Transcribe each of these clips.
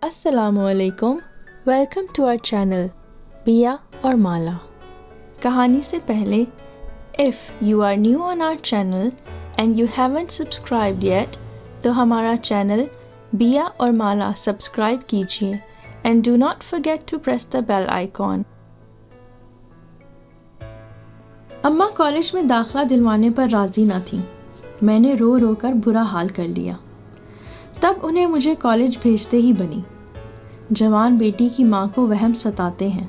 السلام علیکم، welcome to our channel بیا اور مالا۔ کہانی سے پہلے if you are new on our channel and you haven't subscribed yet تو ہمارا چینل بیا اور مالا سبسکرائب کیجیے and do not forget to press the bell icon. اماں کالج میں داخلہ دلوانے پر راضی نہ تھیں۔ میں نے رو رو کر برا حال کر لیا۔ تب انہیں مجھے کالج بھیجتے ہی بنی۔ جوان بیٹی کی ماں کو وہم ستاتے ہیں۔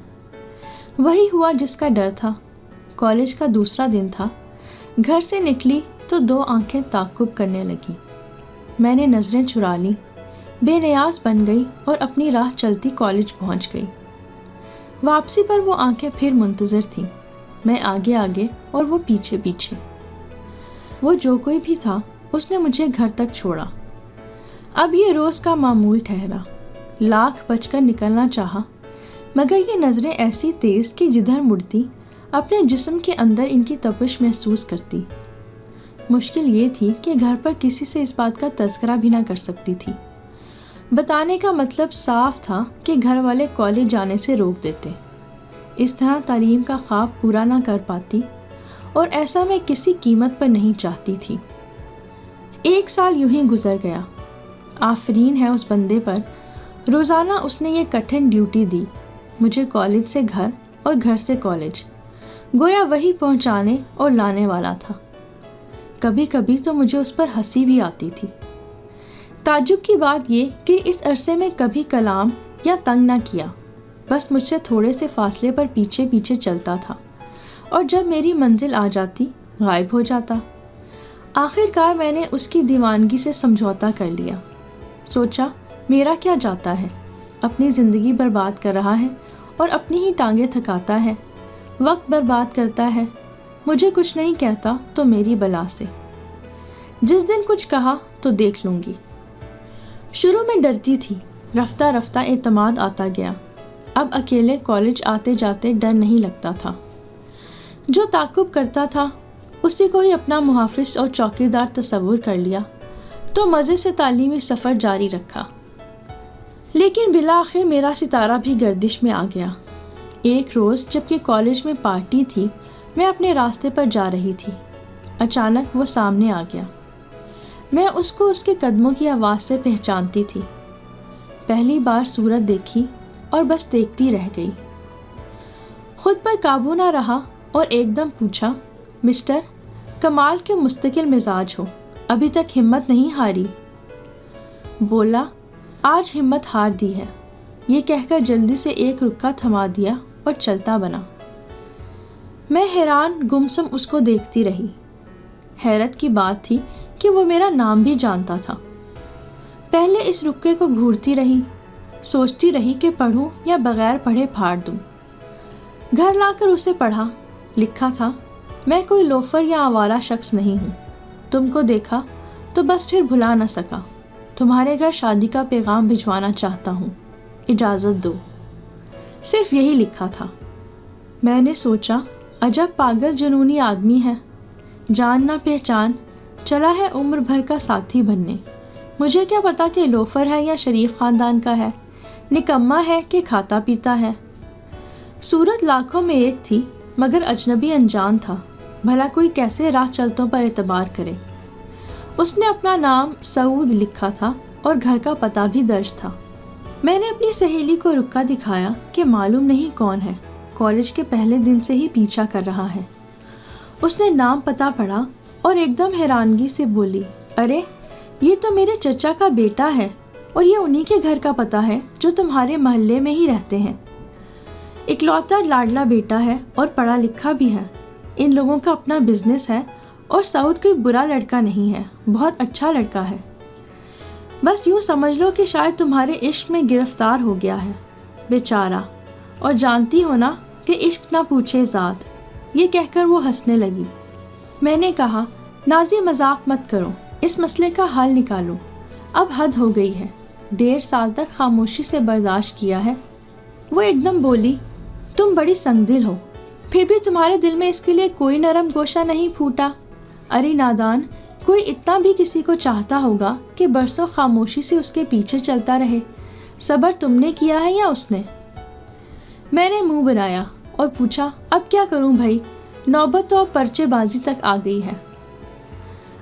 وہی ہوا جس کا ڈر تھا۔ کالج کا دوسرا دن تھا۔ گھر سے نکلی تو دو آنکھیں تعقب کرنے لگی۔ میں نے نظریں چرا لیں، بے نیاز بن گئی اور اپنی راہ چلتی کالج پہنچ گئی۔ واپسی پر وہ آنکھیں پھر منتظر تھیں، میں آگے آگے اور وہ پیچھے پیچھے۔ وہ جو کوئی بھی تھا اس نے مجھے گھر تک چھوڑا۔ اب یہ روز کا معمول ٹھہرا۔ لاکھ بچ کر نکلنا چاہا، مگر یہ نظریں ایسی تیز کہ جدھر مڑتی اپنے جسم کے اندر ان کی تپش محسوس کرتی۔ مشکل یہ تھی کہ گھر پر کسی سے اس بات کا تذکرہ بھی نہ کر سکتی تھی۔ بتانے کا مطلب صاف تھا کہ گھر والے کالج جانے سے روک دیتے۔ اس طرح تعلیم کا خواب پورا نہ کر پاتی، اور ایسا میں کسی قیمت پر نہیں چاہتی تھی۔ 1 سال یوں ہی گزر گیا۔ آفرین ہے اس بندے پر، روزانہ اس نے یہ کٹھن ڈیوٹی دی، مجھے کالج سے گھر اور گھر سے کالج، گویا وہی پہنچانے اور لانے والا تھا۔ کبھی کبھی تو مجھے اس پر ہنسی بھی آتی تھی۔ تعجب کی بات یہ کہ اس عرصے میں کبھی کلام یا تنگ نہ کیا، بس مجھ سے تھوڑے سے فاصلے پر پیچھے پیچھے چلتا تھا، اور جب میری منزل آ جاتی غائب ہو جاتا۔ آخر کار میں نے اس کی دیوانگی سے سمجھوتا کر لیا۔ سوچا میرا کیا جاتا ہے، اپنی زندگی برباد کر رہا ہے اور اپنی ہی ٹانگیں تھکاتا ہے، وقت برباد کرتا ہے، مجھے کچھ نہیں کہتا تو میری بلا سے۔ جس دن کچھ کہا تو دیکھ لوں گی۔ شروع میں ڈرتی تھی، رفتہ رفتہ اعتماد آتا گیا۔ اب اکیلے کالج آتے جاتے ڈر نہیں لگتا تھا۔ جو تعقب کرتا تھا اسی کو ہی اپنا محافظ اور چوکیدار تصور کر لیا تو مزے سے تعلیمی سفر جاری رکھا۔ لیکن بالآخر میرا ستارہ بھی گردش میں آ گیا۔ ایک روز جب کہ کالج میں پارٹی تھی، میں اپنے راستے پر جا رہی تھی، اچانک وہ سامنے آ گیا۔ میں اس کو اس کے قدموں کی آواز سے پہچانتی تھی۔ پہلی بار صورت دیکھی اور بس دیکھتی رہ گئی۔ خود پر قابو نہ رہا اور ایک دم پوچھا، مسٹر، کمال کے مستقل مزاج ہو، ابھی تک ہمت نہیں ہاری؟ بولا، آج ہمت ہار دی ہے۔ یہ کہہ کر جلدی سے ایک رکا تھما دیا اور چلتا بنا۔ میں حیران گمسم اس کو دیکھتی رہی۔ حیرت کی بات تھی کہ وہ میرا نام بھی جانتا تھا۔ پہلے اس رکے کو گھورتی رہی، سوچتی رہی کہ پڑھوں یا بغیر پڑھے پھاڑ دوں۔ گھر لا کر اسے پڑھا۔ لکھا تھا، میں کوئی لوفر یا آوارہ شخص نہیں ہوں، تم کو دیکھا تو بس پھر بھلا نہ سکا، تمہارے گھر شادی کا پیغام بھجوانا چاہتا ہوں، اجازت دو۔ صرف یہی لکھا تھا۔ میں نے سوچا، عجب پاگل جنونی آدمی ہے، جان نہ پہچان چلا ہے عمر بھر کا ساتھی بننے۔ مجھے کیا پتا کہ لوفر ہے یا شریف خاندان کا ہے، نکما ہے کہ کھاتا پیتا ہے۔ صورت لاکھوں میں ایک تھی، مگر اجنبی انجان تھا، بھلا کوئی کیسے راہ چلتوں پر اعتبار کرے۔ اس نے اپنا نام سعود لکھا تھا اور گھر کا پتہ بھی درج تھا۔ میں نے اپنی سہیلی کو رکا دکھایا کہ معلوم نہیں کون ہے، کالج کے پہلے دن سے ہی پیچھا کر رہا ہے۔ اس نے نام پتہ پڑھا اور ایک دم حیرانگی سے بولی، ارے یہ تو میرے چچا کا بیٹا ہے، اور یہ انہی کے گھر کا پتہ ہے جو تمہارے محلے میں ہی رہتے ہیں۔ اکلوتا لاڈلا بیٹا ہے اور پڑھا لکھا بھی ہے۔ ان لوگوں کا اپنا بزنس ہے، اور سعود کوئی برا لڑکا نہیں ہے، بہت اچھا لڑکا ہے۔ بس یوں سمجھ لو کہ شاید تمہارے عشق میں گرفتار ہو گیا ہے، بیچارہ، اور جانتی ہو نا کہ عشق نہ پوچھے ذات۔ یہ کہہ کر وہ ہنسنے لگی۔ میں نے کہا، نازی مذاق مت کرو، اس مسئلے کا حل نکالو، اب حد ہو گئی ہے، 1.5 سال تک خاموشی سے برداشت کیا ہے۔ وہ ایک دم بولی، تم بڑی سنگ دل ہو، پھر بھی تمہارے دل میں اس کے لیے کوئی نرم گوشہ نہیں پھوٹا؟ ارے نادان، کوئی اتنا بھی کسی کو چاہتا ہوگا کہ برسوں خاموشی سے اس کے پیچھے چلتا رہے، صبر تم نے کیا ہے یا اس نے؟ میں نے منہ بنایا اور پوچھا اب کیا کروں بھائی، نوبت تو اب پرچے بازی تک آ گئی ہے۔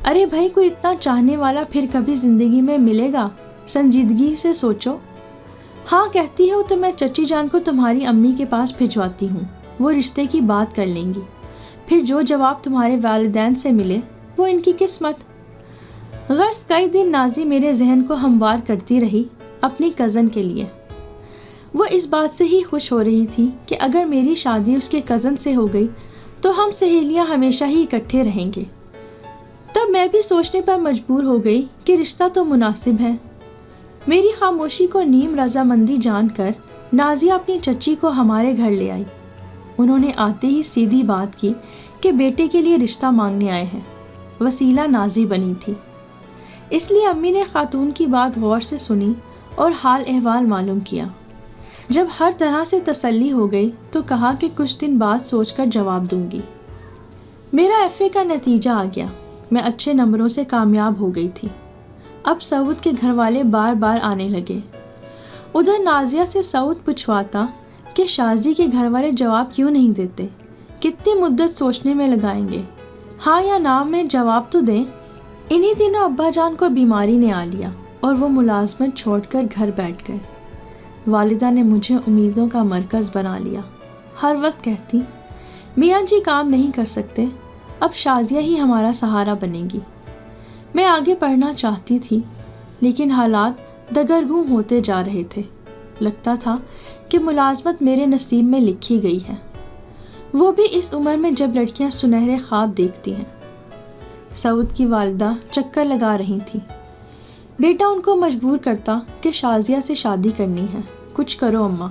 ارے بھائی، کوئی اتنا چاہنے والا پھر کبھی زندگی میں ملے گا؟ سنجیدگی سے سوچو۔ ہاں کہتی ہو تو میں چچی جان کو تمہاری امی کے پاس بھجواتی ہوں، وہ رشتے کی بات کر لیں گی، پھر جو جواب تمہارے والدین سے ملے وہ ان کی قسمت۔ غرض کئی دن نازی میرے ذہن کو ہموار کرتی رہی اپنی کزن کے لیے۔ وہ اس بات سے ہی خوش ہو رہی تھی کہ اگر میری شادی اس کے کزن سے ہو گئی تو ہم سہیلیاں ہمیشہ ہی اکٹھے رہیں گے۔ تب میں بھی سوچنے پر مجبور ہو گئی کہ رشتہ تو مناسب ہے۔ میری خاموشی کو نیم رضامندی جان کر نازیہ اپنی چچی کو ہمارے گھر لے آئی۔ انہوں نے آتے ہی سیدھی بات کی کہ بیٹے کے لیے رشتہ مانگنے آئے ہیں۔ وسیلہ نازی بنی تھی، اس لیے امی نے خاتون کی بات غور سے سنی اور حال احوال معلوم کیا۔ جب ہر طرح سے تسلی ہو گئی تو کہا کہ کچھ دن بعد سوچ کر جواب دوں گی۔ میرا FA کا نتیجہ آ گیا، میں اچھے نمبروں سے کامیاب ہو گئی تھی۔ اب سعود کے گھر والے بار بار آنے لگے۔ ادھر نازیہ سے سعود پوچھواتا کہ شازی کے گھر والے جواب کیوں نہیں دیتے، کتنی مدت سوچنے میں لگائیں گے، ہاں یا نا میں جواب تو دیں۔ انہی دنوں ابا جان کو بیماری نے آ لیا اور وہ ملازمت چھوڑ کر گھر بیٹھ گئے۔ والدہ نے مجھے امیدوں کا مرکز بنا لیا، ہر وقت کہتی میاں جی کام نہیں کر سکتے، اب شازیہ ہی ہمارا سہارا بنے گی۔ میں آگے پڑھنا چاہتی تھی لیکن حالات دگرگوں ہوتے جا رہے تھے۔ لگتا تھا کہ ملازمت میرے نصیب میں لکھی گئی ہے، وہ بھی اس عمر میں جب لڑکیاں سنہرے خواب دیکھتی ہیں۔ سعود کی والدہ چکر لگا رہی تھی، بیٹا ان کو مجبور کرتا کہ شازیہ سے شادی کرنی ہے، کچھ کرو اماں۔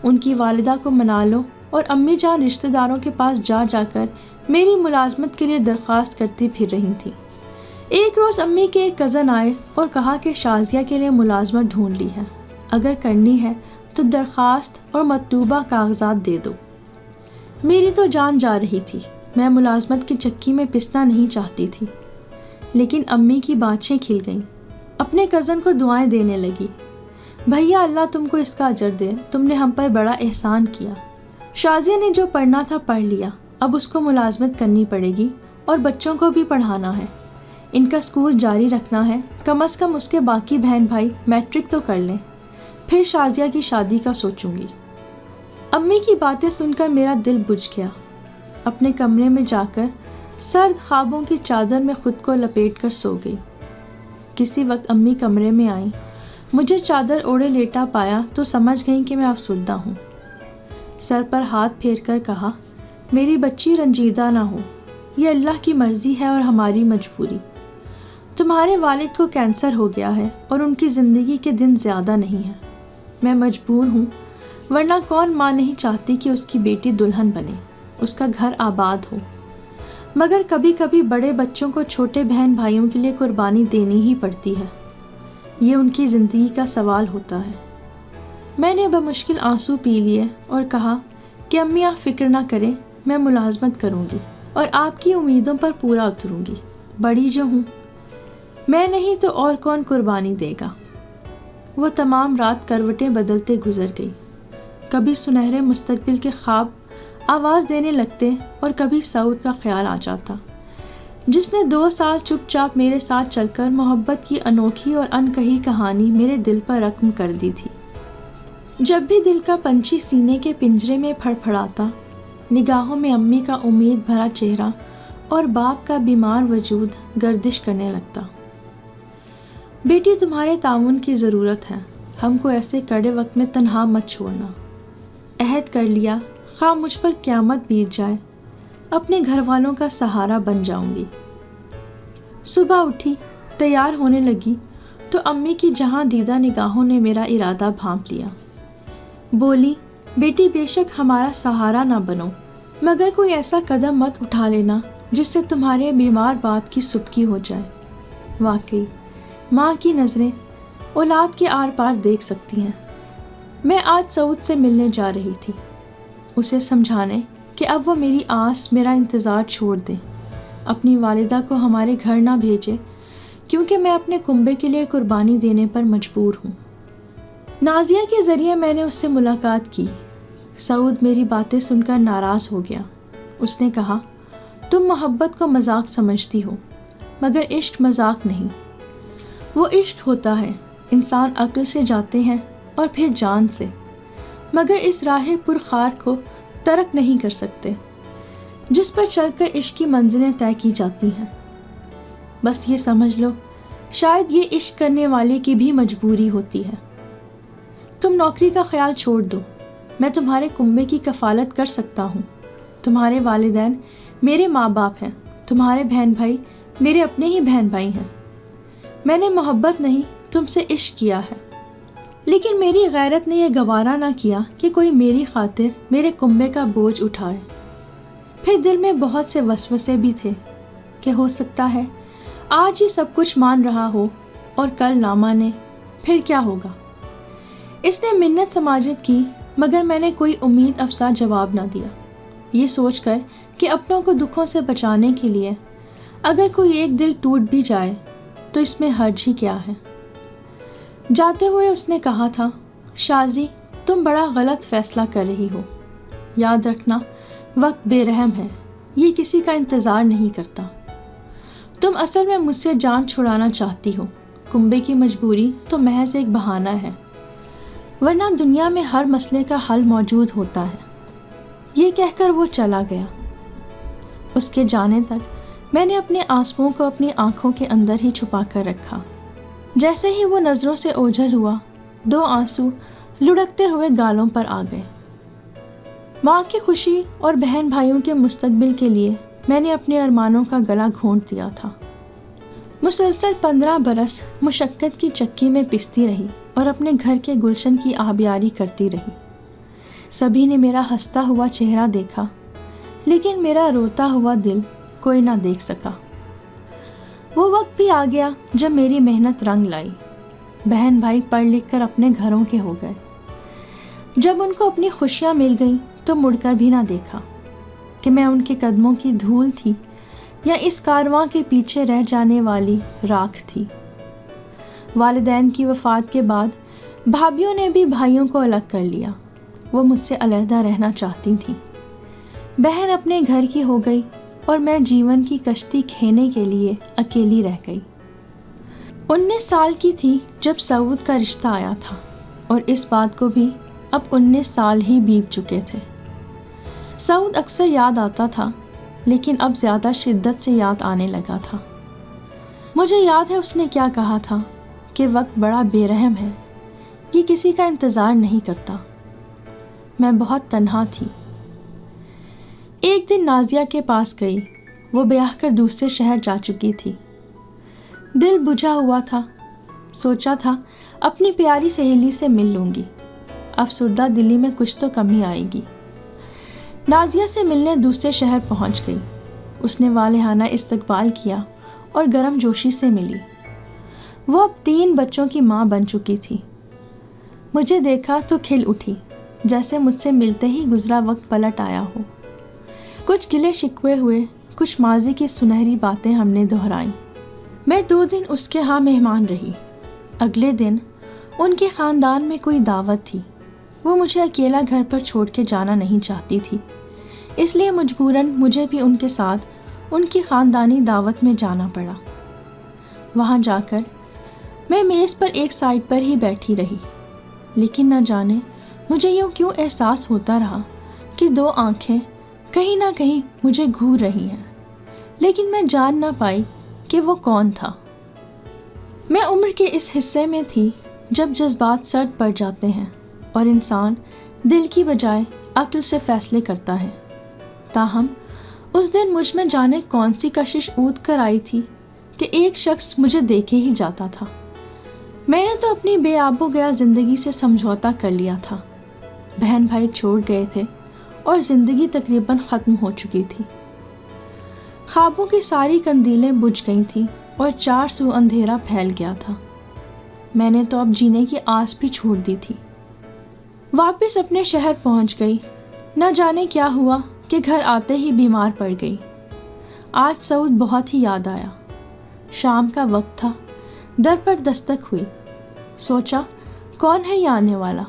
ان کی والدہ کو منا لو، اور امی جان رشتہ داروں کے پاس جا جا کر میری ملازمت کے لیے درخواست کرتی پھر رہی تھی۔ ایک روز امی کے ایک کزن آئے اور کہا کہ شازیہ کے لیے ملازمت ڈھونڈ لی ہے، اگر کرنی ہے تو درخواست اور مطلوبہ کاغذات دے دو۔ میری تو جان جا رہی تھی، میں ملازمت کی چکی میں پسنا نہیں چاہتی تھی، لیکن امی کی باتیں کھل گئیں۔ اپنے کزن کو دعائیں دینے لگی، بھیا اللہ تم کو اس کا اجر دے، تم نے ہم پر بڑا احسان کیا۔ شازیہ نے جو پڑھنا تھا پڑھ لیا، اب اس کو ملازمت کرنی پڑے گی اور بچوں کو بھی پڑھانا ہے، ان کا اسکول جاری رکھنا ہے، کم از کم اس کے باقی بہن بھائی میٹرک تو کر لیں، پھر شازیہ کی شادی کا سوچوں گی۔ امی کی باتیں سن کر میرا دل بجھ گیا۔ اپنے کمرے میں جا کر سرد خوابوں کی چادر میں خود کو لپیٹ کر سو گئی۔ کسی وقت امی کمرے میں آئیں، مجھے چادر اوڑھے لیٹا پایا تو سمجھ گئیں کہ میں افسردہ ہوں۔ سر پر ہاتھ پھیر کر کہا، میری بچی رنجیدہ نہ ہو، یہ اللہ کی مرضی ہے اور ہماری مجبوری۔ تمہارے والد کو کینسر ہو گیا ہے اور ان کی زندگی کے دن زیادہ نہیں ہیں، میں مجبور ہوں، ورنہ کون ماں نہیں چاہتی کہ اس کی بیٹی دلہن بنے، اس کا گھر آباد ہو، مگر کبھی کبھی بڑے بچوں کو چھوٹے بہن بھائیوں کے لیے قربانی دینی ہی پڑتی ہے، یہ ان کی زندگی کا سوال ہوتا ہے۔ میں نے بمشکل آنسو پی لیے اور کہا کہ امی آپ فکر نہ کریں، میں ملازمت کروں گی اور آپ کی امیدوں پر پورا اتروں گی، بڑی جو ہوں، میں نہیں تو اور کون قربانی دے گا۔ وہ تمام رات کروٹیں بدلتے گزر گئی، کبھی سنہرے مستقبل کے خواب آواز دینے لگتے اور کبھی سعود کا خیال آ جاتا، جس نے 2 سال چپ چاپ میرے ساتھ چل کر محبت کی انوکھی اور انکہی کہانی میرے دل پر رقم کر دی تھی۔ جب بھی دل کا پنچھی سینے کے پنجرے میں پھڑ پھڑاتا، نگاہوں میں امی کا امید بھرا چہرہ اور باپ کا بیمار وجود گردش کرنے لگتا۔ بیٹی تمہارے تعاون کی ضرورت ہے، ہم کو ایسے کڑے وقت میں تنہا مت چھوڑنا۔ عہد کر لیا، خواہ مجھ پر قیامت بیت جائے، اپنے گھر والوں کا سہارا بن جاؤں گی۔ صبح اٹھی، تیار ہونے لگی تو امی کی جہاں دیدہ نگاہوں نے میرا ارادہ بھانپ لیا۔ بولی، بیٹی بے شک ہمارا سہارا نہ بنو، مگر کوئی ایسا قدم مت اٹھا لینا جس سے تمہارے بیمار باپ کی سبکی ہو جائے۔ واقعی ماں کی نظریں اولاد کے آر پار دیکھ سکتی ہیں۔ میں آج سعود سے ملنے جا رہی تھی، اسے سمجھانے کہ اب وہ میری آس، میرا انتظار چھوڑ دے، اپنی والدہ کو ہمارے گھر نہ بھیجے، کیونکہ میں اپنے کنبے کے لیے قربانی دینے پر مجبور ہوں۔ نازیہ کے ذریعے میں نے اس سے ملاقات کی۔ سعود میری باتیں سن کر ناراض ہو گیا۔ اس نے کہا، تم محبت کو مذاق سمجھتی ہو، مگر عشق مذاق نہیں۔ وہ عشق ہوتا ہے، انسان عقل سے جاتے ہیں اور پھر جان سے، مگر اس راہ پرخار کو ترک نہیں کر سکتے جس پر چل کر عشق کی منزلیں طے کی جاتی ہیں۔ بس یہ سمجھ لو، شاید یہ عشق کرنے والے کی بھی مجبوری ہوتی ہے۔ تم نوکری کا خیال چھوڑ دو، میں تمہارے کنبے کی کفالت کر سکتا ہوں۔ تمہارے والدین میرے ماں باپ ہیں، تمہارے بہن بھائی میرے اپنے ہی بہن بھائی ہیں۔ میں نے محبت نہیں، تم سے عشق کیا ہے، لیکن میری غیرت نے یہ گوارا نہ کیا کہ کوئی میری خاطر میرے کنبے کا بوجھ اٹھائے۔ پھر دل میں بہت سے وسوسے بھی تھے کہ ہو سکتا ہے آج یہ سب کچھ مان رہا ہو اور کل نہ مانے، پھر کیا ہوگا۔ اس نے منت سماجت کی، مگر میں نے کوئی امید افزا جواب نہ دیا، یہ سوچ کر کہ اپنوں کو دکھوں سے بچانے کے لیے اگر کوئی ایک دل ٹوٹ بھی جائے تو اس میں حرج ہی کیا ہے۔ جاتے ہوئے اس نے کہا تھا، شازی تم بڑا غلط فیصلہ کر رہی ہو، یاد رکھنا وقت بے رحم ہے، یہ کسی کا انتظار نہیں کرتا۔ تم اصل میں مجھ سے جان چھڑانا چاہتی ہو، کنبے کی مجبوری تو محض ایک بہانہ ہے، ورنہ دنیا میں ہر مسئلے کا حل موجود ہوتا ہے۔ یہ کہہ کر وہ چلا گیا۔ اس کے جانے تک میں نے اپنے آنسوؤں کو اپنی آنکھوں کے اندر ہی چھپا کر رکھا۔ جیسے ہی وہ نظروں سے اوجھل ہوا، 2 آنسو لڑکتے ہوئے گالوں پر آ گئے۔ ماں کی خوشی اور بہن بھائیوں کے مستقبل کے لیے میں نے اپنے ارمانوں کا گلا گھونٹ دیا تھا۔ مسلسل 15 برس مشقت کی چکی میں پستی رہی اور اپنے گھر کے گلشن کی آبیاری کرتی رہی۔ سبھی نے میرا ہنستا ہوا چہرہ دیکھا، لیکن میرا روتا ہوا دل کوئی نہ دیکھ سکا۔ وہ وقت بھی آ گیا جب میری محنت رنگ لائی۔ بہن بھائی پڑھ لکھ کر اپنے گھروں کے ہو گئے۔ جب ان کو اپنی خوشیاں مل گئیں تو مڑ کر بھی نہ دیکھا کہ میں ان کے قدموں کی دھول تھی یا اس کارواں کے پیچھے رہ جانے والی راکھ تھی۔ والدین کی وفات کے بعد بھابھیوں نے بھی بھائیوں کو الگ کر لیا، وہ مجھ سے علیحدہ رہنا چاہتی تھیں۔ بہن اپنے گھر کی ہو گئی اور میں جیون کی کشتی کھینے کے لیے اکیلی رہ گئی۔ 19 سال کی تھی جب سعود کا رشتہ آیا تھا، اور اس بات کو بھی اب 19 سال ہی بیت چکے تھے۔ سعود اکثر یاد آتا تھا، لیکن اب زیادہ شدت سے یاد آنے لگا تھا۔ مجھے یاد ہے اس نے کیا کہا تھا کہ وقت بڑا بے رحم ہے، یہ کسی کا انتظار نہیں کرتا۔ میں بہت تنہا تھی۔ ایک دن نازیہ کے پاس گئی، وہ بیاہ کر دوسرے شہر جا چکی تھی۔ دل بجھا ہوا تھا، سوچا تھا اپنی پیاری سہیلی سے مل لوں گی، افسردہ دلی میں کچھ تو کمی آئے گی۔ نازیہ سے ملنے دوسرے شہر پہنچ گئی۔ اس نے والہانہ استقبال کیا اور گرم جوشی سے ملی۔ وہ اب 3 بچوں کی ماں بن چکی تھی۔ مجھے دیکھا تو کھل اٹھی، جیسے مجھ سے ملتے ہی گزرا وقت پلٹ آیا ہو۔ کچھ گلے شکوے ہوئے، کچھ ماضی کی سنہری باتیں ہم نے دہرائیں۔ میں 2 دن اس کے ہاں مہمان رہی۔ اگلے دن ان کے خاندان میں کوئی دعوت تھی۔ وہ مجھے اکیلا گھر پر چھوڑ کے جانا نہیں چاہتی تھی، اس لیے مجبوراً مجھے بھی ان کے ساتھ ان کی خاندانی دعوت میں جانا پڑا۔ وہاں جا کر میں میز پر ایک سائڈ پر ہی بیٹھی رہی، لیکن نہ جانے مجھے یوں کیوں احساس ہوتا رہا کہ 2 آنکھیں کہیں نہ کہیں مجھے گھور رہی ہیں، لیکن میں جان نہ پائی کہ وہ کون تھا۔ میں عمر کے اس حصے میں تھی جب جذبات سرد پڑ جاتے ہیں اور انسان دل کی بجائے عقل سے فیصلے کرتا ہے۔ تاہم اس دن مجھ میں جانے کون سی کشش اود کر آئی تھی کہ ایک شخص مجھے دیکھے ہی جاتا تھا۔ میں نے تو اپنی بے آب و گیا زندگی سے سمجھوتا کر لیا تھا۔ بہن بھائی چھوڑ گئے تھے اور زندگی تقریباً ختم ہو چکی تھی۔ خوابوں کی ساری کندیلیں بجھ گئی تھیں اور 4 سو اندھیرا پھیل گیا تھا۔ میں نے تو اب جینے کی آس بھی چھوڑ دی تھی۔ واپس اپنے شہر پہنچ گئی۔ نہ جانے کیا ہوا کہ گھر آتے ہی بیمار پڑ گئی۔ آج سعود بہت ہی یاد آیا۔ شام کا وقت تھا، در پر دستک ہوئی۔ سوچا کون ہے یہ آنے والا؟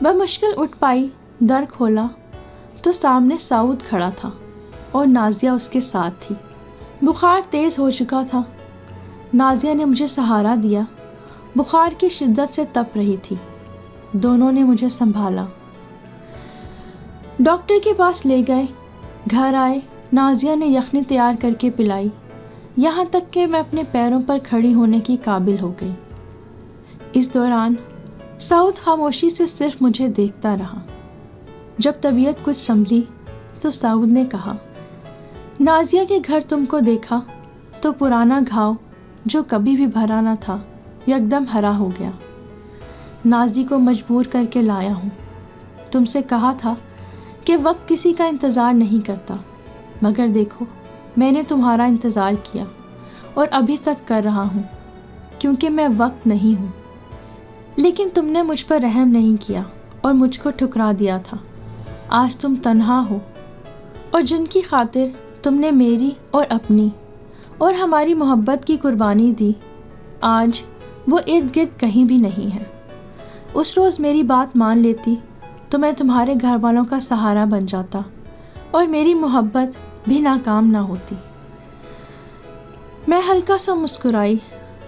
بمشکل اٹھ پائی، در کھولا تو سامنے سعود کھڑا تھا اور نازیہ اس کے ساتھ تھی۔ بخار تیز ہو چکا تھا۔ نازیہ نے مجھے سہارا دیا، بخار کی شدت سے تپ رہی تھی۔ دونوں نے مجھے سنبھالا، ڈاکٹر کے پاس لے گئے۔ گھر آئے، نازیہ نے یخنی تیار کر کے پلائی، یہاں تک کہ میں اپنے پیروں پر کھڑی ہونے کی قابل ہو گئی۔ اس دوران سعود خاموشی سے صرف مجھے دیکھتا رہا۔ جب طبیعت کچھ سنبھلی تو سعود نے کہا، نازیہ کے گھر تم کو دیکھا تو پرانا گھاؤ جو کبھی بھی بھرا نہ تھا یکدم ہرا ہو گیا۔ نازی کو مجبور کر کے لایا ہوں۔ تم سے کہا تھا کہ وقت کسی کا انتظار نہیں کرتا، مگر دیکھو میں نے تمہارا انتظار کیا اور ابھی تک کر رہا ہوں، کیونکہ میں وقت نہیں ہوں۔ لیکن تم نے مجھ پر رحم نہیں کیا اور مجھ کو ٹھکرا دیا تھا۔ آج تم تنہا ہو، اور جن کی خاطر تم نے میری اور اپنی اور ہماری محبت کی قربانی دی، آج وہ ارد گرد کہیں بھی نہیں ہے۔ اس روز میری بات مان لیتی تو میں تمہارے گھر والوں کا سہارا بن جاتا اور میری محبت بھی ناکام نہ ہوتی۔ میں ہلکا سا مسکرائی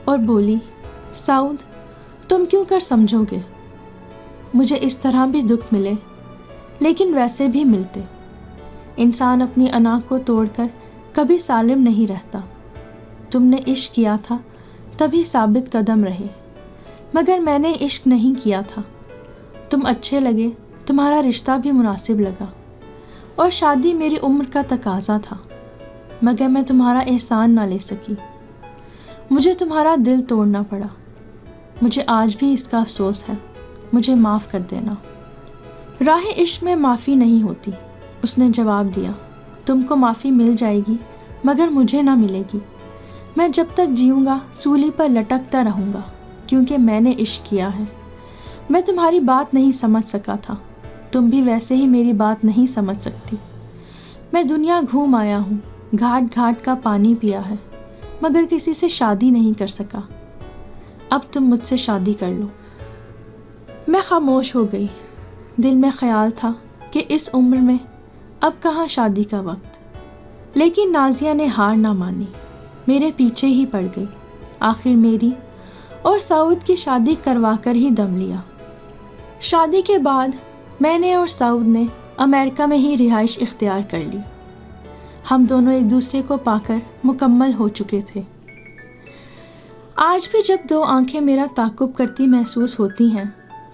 اور بولی، سعود تم کیوں کر سمجھو گے؟ مجھے اس طرح بھی دکھ ملے، لیکن ویسے بھی ملتے۔ انسان اپنی انا کو توڑ کر کبھی سالم نہیں رہتا۔ تم نے عشق کیا تھا تبھی ثابت قدم رہے، مگر میں نے عشق نہیں کیا تھا۔ تم اچھے لگے، تمہارا رشتہ بھی مناسب لگا، اور شادی میری عمر کا تقاضا تھا، مگر میں تمہارا احسان نہ لے سکی۔ مجھے تمہارا دل توڑنا پڑا۔ مجھے آج بھی اس کا افسوس ہے، مجھے معاف کر دینا۔ راہ عشق میں معافی نہیں ہوتی، اس نے جواب دیا۔ تم کو معافی مل جائے گی، مگر مجھے نہ ملے گی۔ میں جب تک جیوں گا سولی پر لٹکتا رہوں گا، کیونکہ میں نے عشق کیا ہے۔ میں تمہاری بات نہیں سمجھ سکا تھا، تم بھی ویسے ہی میری بات نہیں سمجھ سکتی۔ میں دنیا گھوم آیا ہوں، گھاٹ گھاٹ کا پانی پیا ہے، مگر کسی سے شادی نہیں کر سکا۔ اب تم مجھ سے شادی کر لو۔ میں خاموش ہو گئی۔ دل میں خیال تھا کہ اس عمر میں اب کہاں شادی کا وقت، لیکن نازیہ نے ہار نہ مانی، میرے پیچھے ہی پڑ گئی۔ آخر میری اور سعود کی شادی کروا کر ہی دم لیا۔ شادی کے بعد میں نے اور سعود نے امریکہ میں ہی رہائش اختیار کر لی۔ ہم دونوں ایک دوسرے کو پا کر مکمل ہو چکے تھے۔ آج بھی جب دو آنکھیں میرا تعاقب کرتی محسوس ہوتی ہیں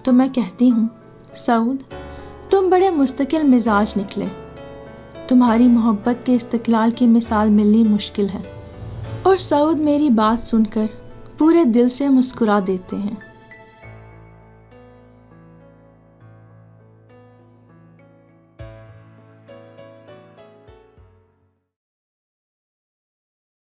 تو میں کہتی ہوں، سعود تم بڑے مستقل مزاج نکلے۔ تمہاری محبت کے استقلال کی مثال ملنی مشکل ہے۔ اور سعود میری بات سن کر پورے دل سے مسکرا دیتے ہیں۔